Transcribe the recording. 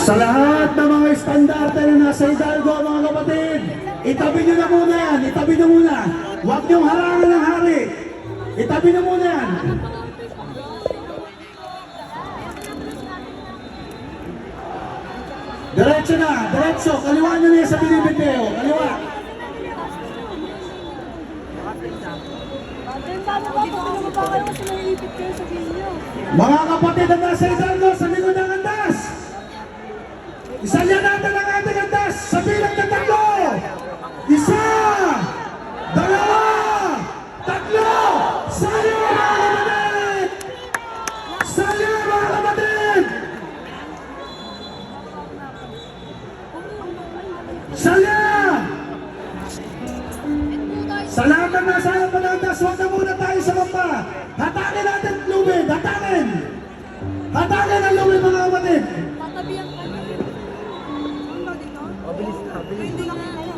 Sa lahat ng mga estandarte na nasa Hidalgo, mga kapatid, itabi nyo na muna yan, itabi nyo muna. Huwag nyong harangan ng hari. Itabi nyo muna yan. Diretso na, diretso. Kaliwa nyo na yan sa binibideo. Kaliwa. Mga kapatid na nasa Hidalgo, sa likod ng andas. Isalya natin ang ating andas sa bilang na tatlo. Isa, dalawa, tatlo. Salya mga kapatid! Salya mga kapatid! Salya! Sa lahat ng nasa harap ng andas, huwag na muna tayo sa bamba. Hatakin natin ang lubid, hatakin! Hatakin ang lubid mga kapatid! Tatabihan ka na. Mabilis na. Hindi na kaya.